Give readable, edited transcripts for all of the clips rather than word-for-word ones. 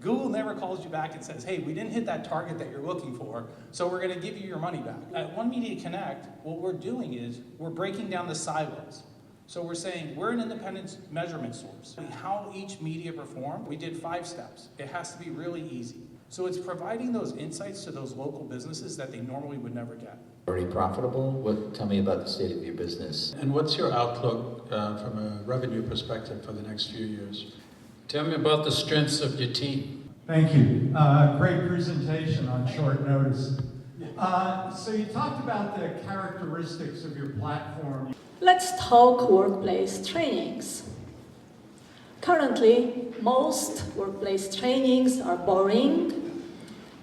Google never calls you back and says, hey, we didn't hit that target that you're looking for, so we're going to give you your money back. At One Media Connect, what we're doing is we're breaking down the silos. So we're saying we're an independent measurement source. How each media performed, we did 5 steps. It has to be really easy. So it's providing those insights to those local businesses that they normally would never get. Already profitable? Tell me about the state of your business. And what's your outlook from a revenue perspective for the next few years? Tell me about the strengths of your team. Thank you. Great presentation on short notice. So you talked about the characteristics of your platform. Let's talk workplace trainings. Currently, most workplace trainings are boring,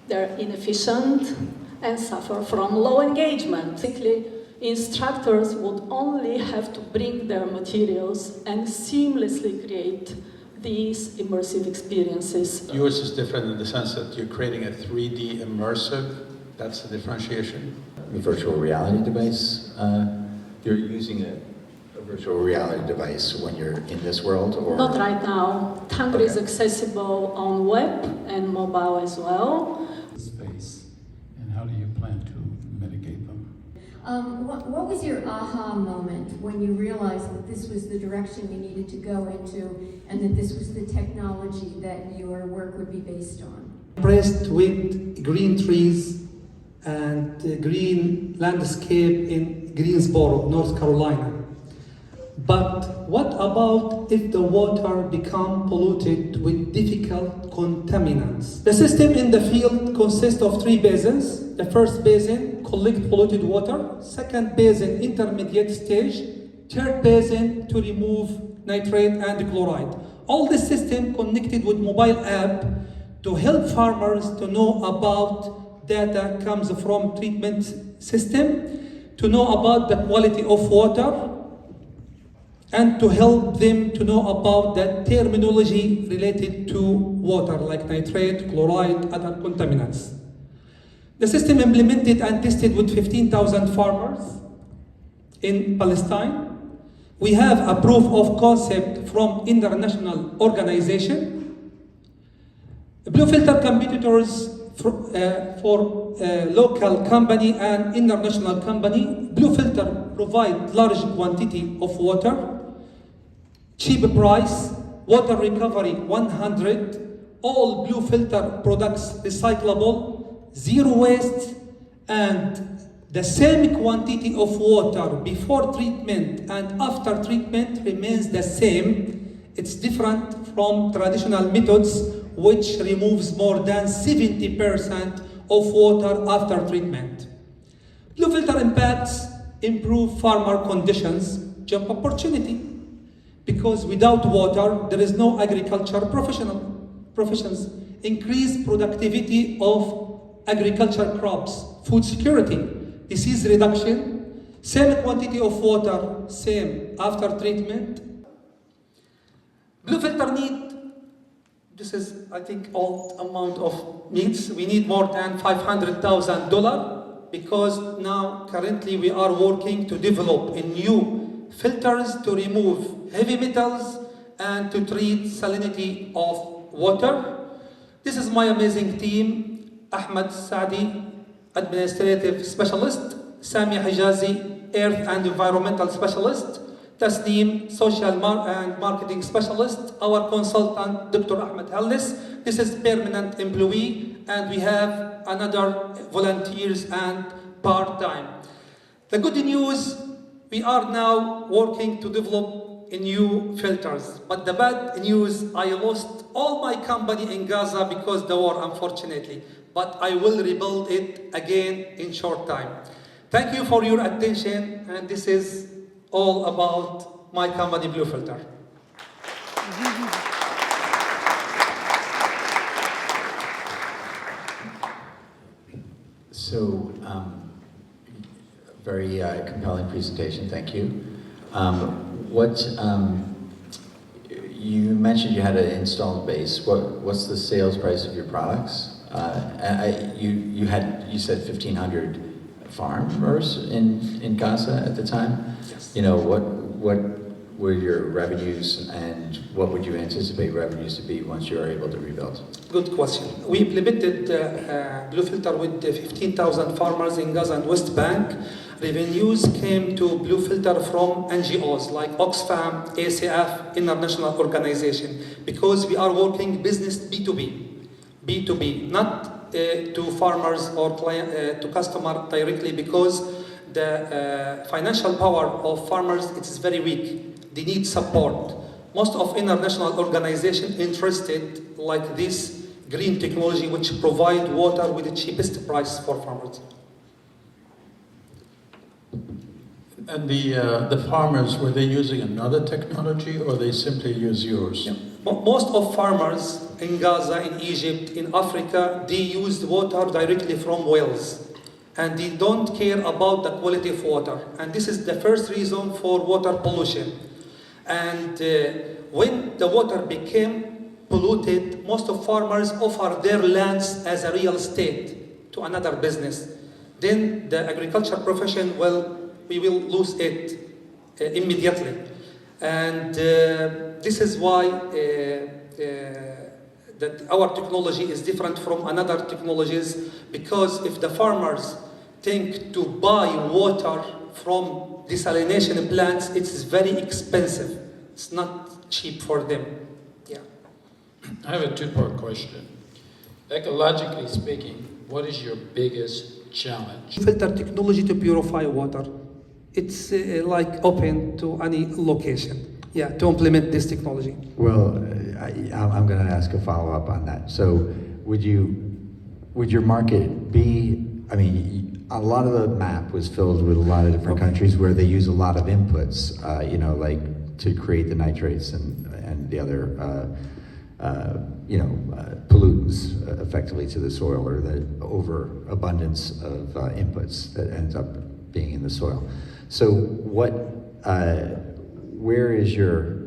they're inefficient, and suffer from low engagement. Basically, instructors would only have to bring their materials and seamlessly create these immersive experiences. Yours is different in the sense that you're creating a 3D immersive. That's the differentiation. The virtual reality device, you're using a virtual reality device when you're in this world, or? Not right now. Tango is accessible on web and mobile as well. Space, and how do you plan to mitigate them? What was your aha moment when you realized that this was the direction you needed to go into and that this was the technology that your work would be based on? Impressed with green trees and green landscape in Greensboro, North Carolina. But what about if the water become polluted with difficult contaminants? The system in the field consists of 3 basins. The first basin collect polluted water, second basin intermediate stage, third basin to remove nitrate and chloride. All this system connected with mobile app to help farmers to know about data comes from treatment system, to know about the quality of water, and to help them to know about the terminology related to water, like nitrate, chloride, other contaminants. The system implemented and tested with 15,000 farmers in Palestine. We have a proof of concept from international organization. Blue filter competitors for local company and international company. Blue filter provide large quantity of water, cheap price, water recovery 100, all blue filter products recyclable, 0 waste, and the same quantity of water before treatment and after treatment remains the same. It's different from traditional methods which removes more than 70% of water after treatment. Blue filter impacts improve farmer conditions, job opportunity. Because without water, there is no agriculture professions. Increase productivity of agriculture crops, food security, disease reduction, same quantity of water, same after treatment. Blue filter need, this is I think all amount of needs. We need more than $500,000 because now currently we are working to develop a new filters to remove heavy metals and to treat salinity of water. This is my amazing team: Ahmed Saadi, Administrative Specialist, Sami Hijazi, Earth and Environmental Specialist, Tasneem, Social and Marketing Specialist, our consultant, Dr. Ahmed Hallis. This is permanent employee, and we have another volunteers and part-time. The good news, we are now working to develop new filters. But the bad news, I lost all my company in Gaza because the war, unfortunately. But I will rebuild it again in short time. Thank you for your attention, and this is all about my company, Blue Filter. So, very compelling presentation, thank you. You mentioned you had an installed base. What's the sales price of your products? You said 1,500 farmers in Gaza at the time. Yes. You know, were your revenues, and what would you anticipate revenues to be once you are able to rebuild? Good question. We implemented Blue Filter with 15,000 farmers in Gaza and West Bank. Revenues came to Blue Filter from NGOs like Oxfam, ACF, international organization, because we are working business B2B, not to farmers or client, to customer directly, because the financial power of farmers is very weak. They need support. Most of international organizations interested like this green technology, which provide water with the cheapest price for farmers. And the farmers, were they using another technology or they simply use yours? Yeah. Most of farmers in Gaza, in Egypt, in Africa, they use water directly from wells. And they don't care about the quality of water. And this is the first reason for water pollution. And when the water became polluted, most of farmers offer their lands as a real estate to another business. Then the agriculture profession, we will lose it immediately. And this is why that our technology is different from another technologies, because if the farmers think to buy water from desalination plants, it's very expensive. It's not cheap for them. Yeah. I have a two-part question. Ecologically speaking, what is your biggest challenge? Filter technology to purify water. It's like open to any location. Yeah, to implement this technology. Well, I'm going to ask a follow-up on that. So would your market be, I mean, a lot of the map was filled with a lot of different countries where they use a lot of inputs, like to create the nitrates and the other, pollutants effectively to the soil, or the overabundance of inputs that ends up being in the soil. So where's your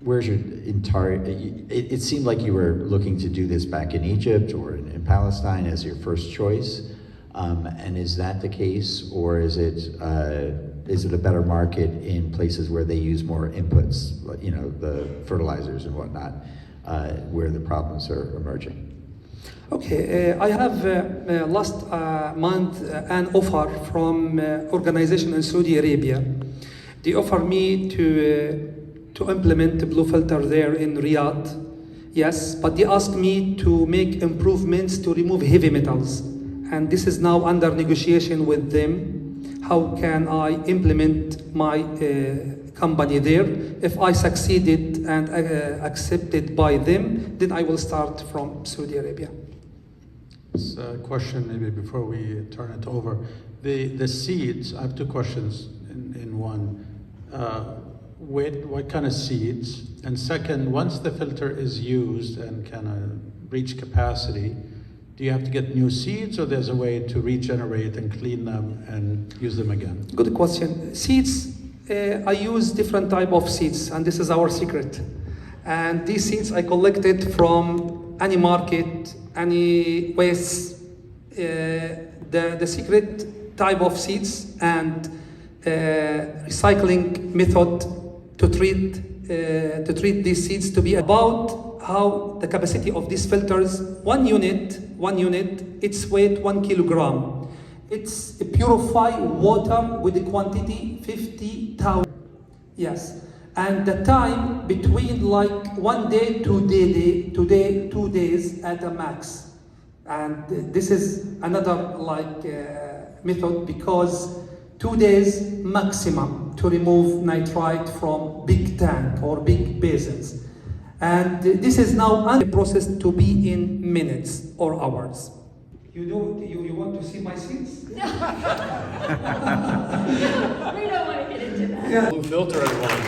entire, it seemed like you were looking to do this back in Egypt or in Palestine as your first choice. And is that the case, or is it a better market in places where they use more inputs, the fertilizers and whatnot, where the problems are emerging? Okay, I have last month an offer from organization in Saudi Arabia. They offer me to implement the Blue Filter there in Riyadh. Yes, but they asked me to make improvements to remove heavy metals. And this is now under negotiation with them. How can I implement my company there? If I succeeded and accepted by them, then I will start from Saudi Arabia. This question, maybe before we turn it over. The seeds, I have two questions in one. What kind of seeds? And second, once the filter is used and kind of reach capacity, do you have to get new seeds, or there's a way to regenerate and clean them and use them again? Good question. Seeds, I use different type of seeds, and this is our secret. And these seeds I collected from any market, any waste, the secret type of seeds and recycling method to treat these seeds to be about how the capacity of these filters. One unit, its weight 1 kilogram. It's purify water with the quantity 50,000. Yes, and the time between like 1 day to 2 days at the max. And this is another method, because 2 days maximum to remove nitrite from big tank or big basins. And this is now under process to be in minutes or hours. You want to see my seeds? We don't want to get into that. Yeah. Blue Filter, everyone.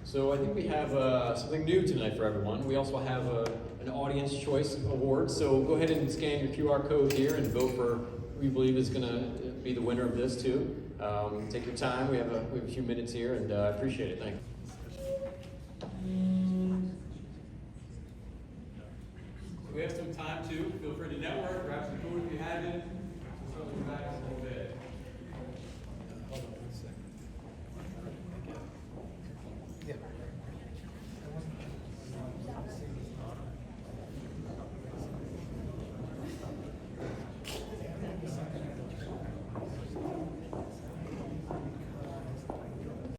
So I think we have something new tonight for everyone. We also have an audience choice award. So go ahead and scan your QR code here and vote for who you believe is going to be the winner of this too. Take your time. We have a few minutes here, and I appreciate it. Thank you.